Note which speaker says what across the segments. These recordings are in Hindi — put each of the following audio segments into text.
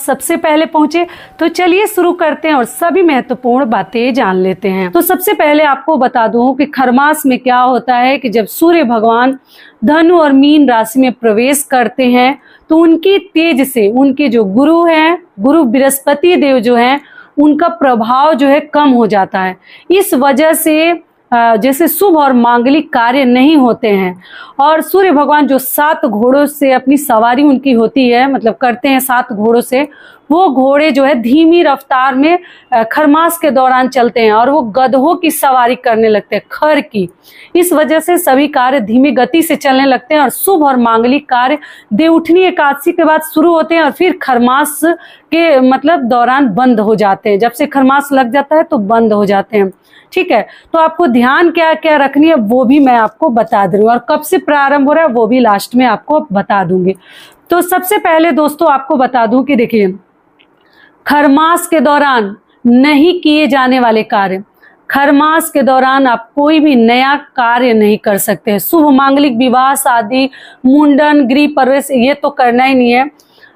Speaker 1: सबसे पहले पहुंचे। तो चलिए शुरू करते हैं और सभी महत्वपूर्ण बातें जान लेते हैं। तो सबसे पहले आपको बता दूं कि खरमास में क्या होता है कि जब सूर्य भगवान धनु और मीन राशि में प्रवेश करते हैं तो उनकी तेज से उनके जो गुरु हैं, गुरु बृहस्पति देव जो हैं, उनका प्रभाव जो है कम हो जाता है। इस वजह से जैसे शुभ और मांगलिक कार्य नहीं होते हैं। और सूर्य भगवान जो 7 घोड़ों से अपनी सवारी उनकी होती है, मतलब करते हैं 7 घोड़ों से, वो घोड़े जो है धीमी रफ्तार में खरमास के दौरान चलते हैं और वो गधों की सवारी करने लगते हैं, खर की। इस वजह से सभी कार्य धीमी गति से चलने लगते हैं और शुभ और मांगलिक कार्य देवउठनी एकादशी के बाद शुरू होते हैं और फिर खरमास के मतलब दौरान बंद हो जाते हैं। जब से खरमास लग जाता है तो बंद हो जाते हैं। ठीक है, तो आपको ध्यान क्या क्या रखनी है वो भी मैं आपको बता दूंगी और कब से प्रारंभ हो रहा है वो भी लास्ट में आपको बता दूंगी। तो सबसे पहले दोस्तों आपको बता दूं कि देखिए, खरमास के दौरान नहीं किए जाने वाले कार्य, खरमास के दौरान आप कोई भी नया कार्य नहीं कर सकते। शुभ मांगलिक विवाह, शादी, मुंडन, गृह प्रवेश ये तो करना ही नहीं है।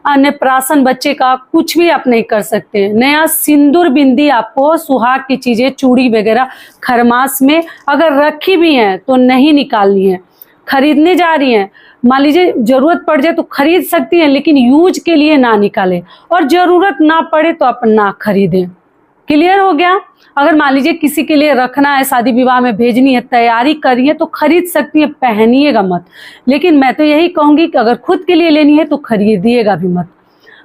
Speaker 1: अन्नप्राशन बच्चे का कुछ भी आप नहीं कर सकते। नया सिंदूर बिंदी, आपको सुहाग की चीजें, चूड़ी वगैरह खरमास में अगर रखी भी हैं तो नहीं निकालनी है। खरीदने जा रही हैं, मान लीजिए जरूरत पड़ जाए तो खरीद सकती हैं, लेकिन यूज के लिए ना निकालें और जरूरत ना पड़े तो आप ना खरीदें। क्लियर हो गया? अगर मान लीजिए किसी के लिए रखना है, शादी विवाह में भेजनी है, तैयारी करी है तो खरीद सकती है, पहनिएगा मत। लेकिन मैं तो यही कहूंगी कि अगर खुद के लिए लेनी है तो खरीदिएगा भी मत।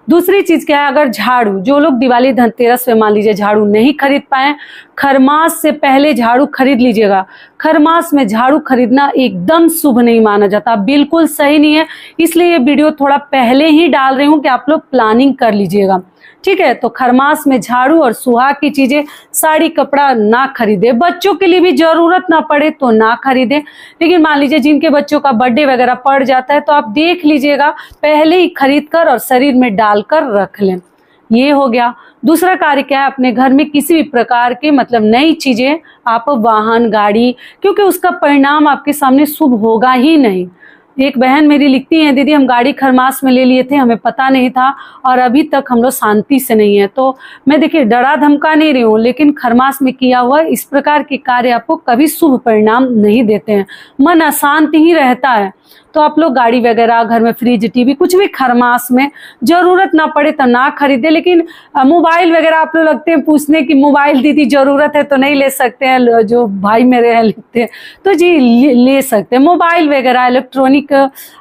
Speaker 1: दूसरी चीज क्या है, अगर झाड़ू, जो लोग दिवाली धनतेरस पे मान लीजिए झाड़ू नहीं खरीद पाए, खरमास से पहले झाड़ू खरीद लीजिएगा। खरमास में झाड़ू खरीदना एकदम शुभ नहीं माना जाता, बिल्कुल सही नहीं है। इसलिए ये वीडियो थोड़ा पहले ही डाल रही हूँ कि आप लोग प्लानिंग कर लीजिएगा। ठीक है, तो खरमास में झाड़ू और सुहाग की चीजें, साड़ी कपड़ा ना खरीदे। बच्चों के लिए भी जरूरत ना पड़े तो ना खरीदे। लेकिन मान लीजिए जिनके बच्चों का बर्थडे वगैरह पड़ जाता है तो आप देख लीजिएगा, पहले ही खरीद कर और शरीर में डालकर रख लें। ये हो गया। दूसरा कार्य क्या है, अपने घर में किसी भी प्रकार के मतलब नई चीजें, आप वाहन, गाड़ी, क्योंकि उसका परिणाम आपके सामने शुभ होगा ही नहीं। एक बहन मेरी लिखती हैं, दीदी हम गाड़ी खरमास में ले लिए थे, हमें पता नहीं था और अभी तक हम लोग शांति से नहीं है। तो मैं देखिए डरा धमका नहीं रही हूँ, लेकिन खरमास में किया हुआ इस प्रकार के कार्य आपको कभी शुभ परिणाम नहीं देते हैं, मन अशांत ही रहता है। तो आप लोग गाड़ी वगैरह, घर में फ्रिज, टीवी, कुछ भी खरमास में जरूरत ना पड़े तो ना खरीदे। लेकिन मोबाइल वगैरह आप लोग लगते हैं पूछने की मोबाइल दीदी जरूरत है तो नहीं ले सकते हैं, जो भाई मेरे हैं लिखते हैं, तो जी ले सकते हैं। मोबाइल वगैरह, इलेक्ट्रॉनिक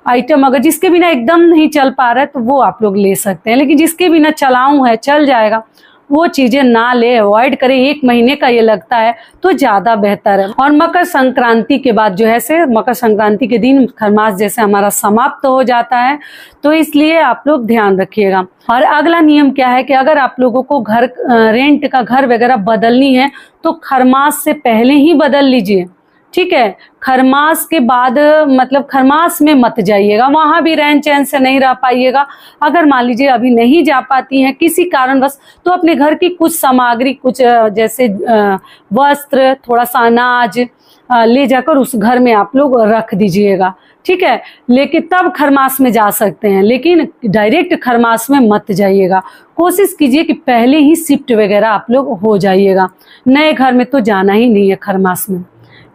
Speaker 1: आइटम अगर जिसके बिना एकदम नहीं चल पा रहा है तो वो आप लोग ले सकते हैं, लेकिन जिसके बिना चलाऊं है, चल जाएगा, वो चीजें ना ले, अवॉइड करें। 1 महीने का ये लगता है तो ज्यादा बेहतर है। और मकर संक्रांति के बाद जो है से, मकर संक्रांति के दिन खरमास जैसे हमारा समाप्त हो जाता है, तो इसलिए आप लोग ध्यान रखिएगा। और अगला नियम क्या है कि अगर आप लोगों को घर रेंट का घर वगैरह बदलनी है तो खरमास से पहले ही बदल लीजिए। ठीक है, खरमास के बाद मतलब खरमास में मत जाइएगा, वहां भी रैन चैन से नहीं रह पाइएगा। अगर मान लीजिए अभी नहीं जा पाती हैं किसी कारणवश, तो अपने घर की कुछ सामग्री, कुछ जैसे वस्त्र, थोड़ा सा अनाज ले जाकर उस घर में आप लोग रख दीजिएगा। ठीक है, लेकिन तब खरमास में जा सकते हैं, लेकिन डायरेक्ट खरमास में मत जाइएगा। कोशिश कीजिए कि पहले ही शिफ्ट वगैरह आप लोग हो जाइएगा। नए घर में तो जाना ही नहीं है खरमास में।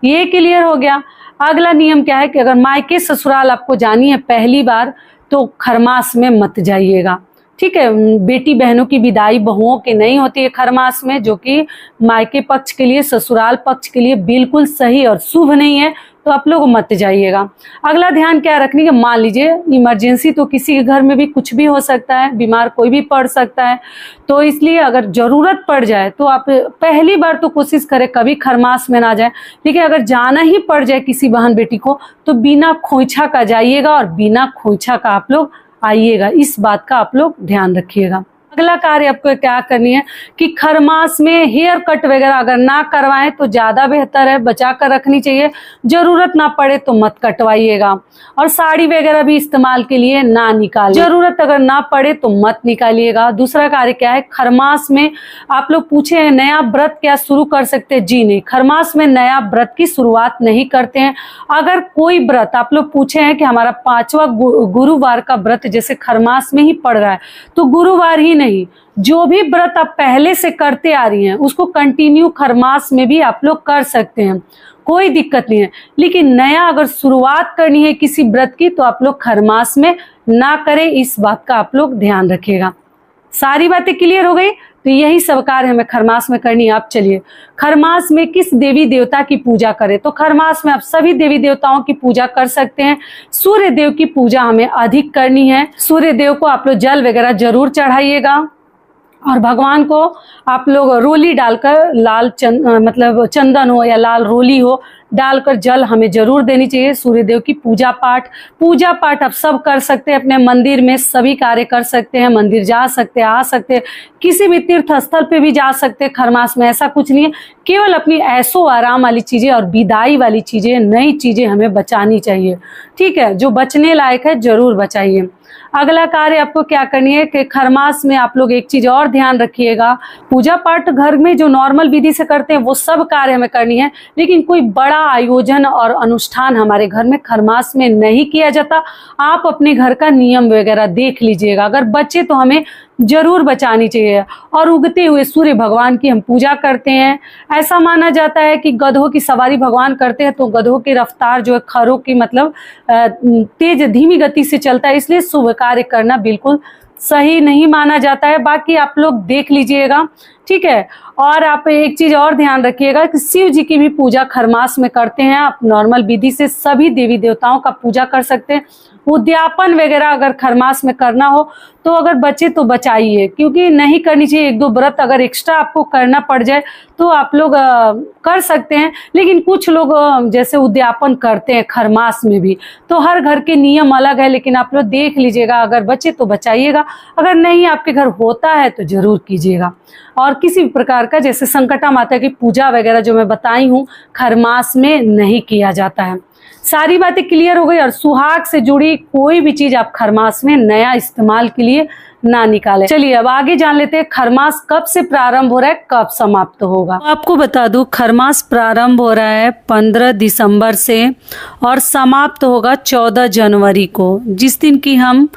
Speaker 1: ये क्लियर हो गया। अगला नियम क्या है कि अगर मायके ससुराल आपको जानी है पहली बार तो खरमास में मत जाइएगा। ठीक है, बेटी बहनों की विदाई बहुओं की नहीं होती है खरमास में, जो कि मायके पक्ष के लिए, ससुराल पक्ष के लिए बिल्कुल सही और शुभ नहीं है, तो आप लोग मत जाइएगा। अगला ध्यान क्या रखने का, मान लीजिए इमरजेंसी तो किसी के घर में भी कुछ भी हो सकता है, बीमार कोई भी पड़ सकता है, तो इसलिए अगर जरूरत पड़ जाए तो आप पहली बार तो कोशिश करें कभी खरमास में ना जाए। लेकिन अगर जाना ही पड़ जाए किसी बहन बेटी को तो बिना खोइछा का जाइएगा और बिना खोइछा का आप लोग आइएगा। इस बात का आप लोग ध्यान रखिएगा। अगला कार्य आपको क्या करनी है कि खरमास में हेयर कट वगैरह अगर ना करवाएं तो ज्यादा बेहतर है, बचा कर रखनी चाहिए। जरूरत ना पड़े तो मत कटवाइएगा। और साड़ी वगैरह भी इस्तेमाल के लिए ना निकालें, जरूरत अगर ना पड़े तो मत निकालिएगा। दूसरा कार्य क्या है, खरमास में आप लोग पूछे हैं नया व्रत क्या शुरू कर सकते हैं? जी नहीं, खरमास में नया व्रत की शुरुआत नहीं करते हैं। अगर कोई व्रत आप लोग पूछे हैं कि हमारा 5वां गुरुवार का व्रत जैसे खरमास में ही पड़ रहा है तो गुरुवार ही नहीं, जो भी व्रत आप पहले से करते आ रही हैं उसको कंटिन्यू खरमास में भी आप लोग कर सकते हैं, कोई दिक्कत नहीं है। लेकिन नया अगर शुरुआत करनी है किसी व्रत की तो आप लोग खरमास में ना करें, इस बात का आप लोग ध्यान रखिएगा। सारी बातें क्लियर हो गई? तो यही सब कार्य हमें खरमास में करनी है। आप चलिए खरमास में किस देवी देवता की पूजा करें, तो खरमास में आप सभी देवी देवताओं की पूजा कर सकते हैं। सूर्य देव की पूजा हमें अधिक करनी है। सूर्य देव को आप लोग जल वगैरह जरूर चढ़ाइएगा और भगवान को आप लोग रोली डालकर, लाल मतलब चंदन हो या लाल रोली हो डालकर जल हमें जरूर देनी चाहिए। सूर्य देव की पूजा पाठ आप सब कर सकते हैं, अपने मंदिर में सभी कार्य कर सकते हैं, मंदिर जा सकते हैं, आ सकते हैं, किसी भी तीर्थ स्थल पे भी जा सकते हैं। खरमास में ऐसा कुछ नहीं है, केवल अपनी ऐशो आराम वाली चीजें और विदाई वाली चीजें, नई चीजें हमें बचानी चाहिए। ठीक है, जो बचने लायक है जरूर बचाइए। अगला कार्य आपको क्या करनी है कि खरमास में आप लोग एक चीज और ध्यान रखिएगा, पूजा पाठ घर में जो नॉर्मल विधि से करते हैं वो सब कार्य हमें करनी है, लेकिन कोई बड़ा आयोजन और अनुष्ठान हमारे घर में खरमास में नहीं किया जाता। आप अपने घर का नियम वगैरह देख लीजिएगा, अगर बच्चे तो हमें जरूर बचानी चाहिए। और उगते हुए सूर्य भगवान की हम पूजा करते हैं। ऐसा माना जाता है कि गधों की सवारी भगवान करते हैं तो गधों की रफ्तार जो है खरों की मतलब तेज धीमी गति से चलता है, इसलिए शुभ कार्य करना बिल्कुल सही नहीं माना जाता है। बाकी आप लोग देख लीजिएगा, ठीक है। और आप एक चीज और ध्यान रखिएगा कि शिव जी की भी पूजा खरमास में करते हैं। आप नॉर्मल विधि से सभी देवी देवताओं का पूजा कर सकते हैं। उद्यापन वगैरह अगर खरमास में करना हो तो अगर बचे तो बचाइए, क्योंकि नहीं करनी चाहिए। एक दो व्रत अगर एक्स्ट्रा आपको करना पड़ जाए तो आप लोग कर सकते हैं, लेकिन कुछ लोग जैसे उद्यापन करते हैं खरमास में भी, तो हर घर के नियम अलग है। लेकिन आप लोग देख लीजिएगा, अगर बचे तो बचाइएगा, अगर नहीं आपके घर होता है तो जरूर कीजिएगा। और किसी भी प्रकार का जैसे संकटा माता की पूजा वगैरह जो मैं बताई हूँ खरमास में नहीं किया जाता है। सारी बातें क्लियर हो गई। और सुहाग से जुड़ी कोई भी चीज आप खरमास में नया इस्तेमाल के लिए ना निकालें। चलिए अब आगे जान लेते हैं खरमास कब से प्रारंभ हो रहा है, कब समाप्त होगा। आपको बता दूं खरमास प्रारंभ हो रहा है 15 दिसंबर से और समाप्त होगा 14 जनवरी को, जिस दिन की हम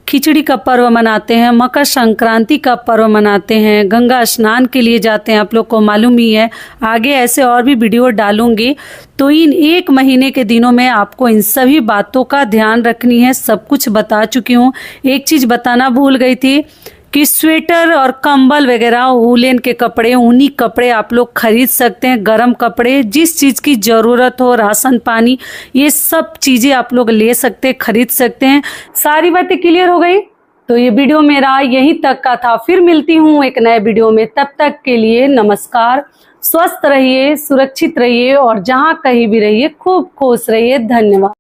Speaker 1: खिचड़ी का पर्व मनाते हैं, मकर संक्रांति का पर्व मनाते हैं, गंगा स्नान के लिए जाते हैं। आप लोग को मालूम ही है, आगे ऐसे और भी वीडियो डालूंगी। तो इन एक महीने के दिनों में आपको इन सभी बातों का ध्यान रखनी है। सब कुछ बता चुकी हूँ। एक चीज बताना भूल गई थी कि स्वेटर और कंबल वगैरह, वूलन के कपड़े, ऊनी कपड़े आप लोग खरीद सकते हैं। गर्म कपड़े, जिस चीज़ की ज़रूरत हो, राशन पानी, ये सब चीज़ें आप लोग ले सकते हैं, खरीद सकते हैं। सारी बातें क्लियर हो गई? तो ये वीडियो मेरा यहीं तक का था। फिर मिलती हूँ एक नए वीडियो में, तब तक के लिए नमस्कार। स्वस्थ रहिए, सुरक्षित रहिए और जहाँ कहीं भी रहिए खूब खुश रहिए। धन्यवाद।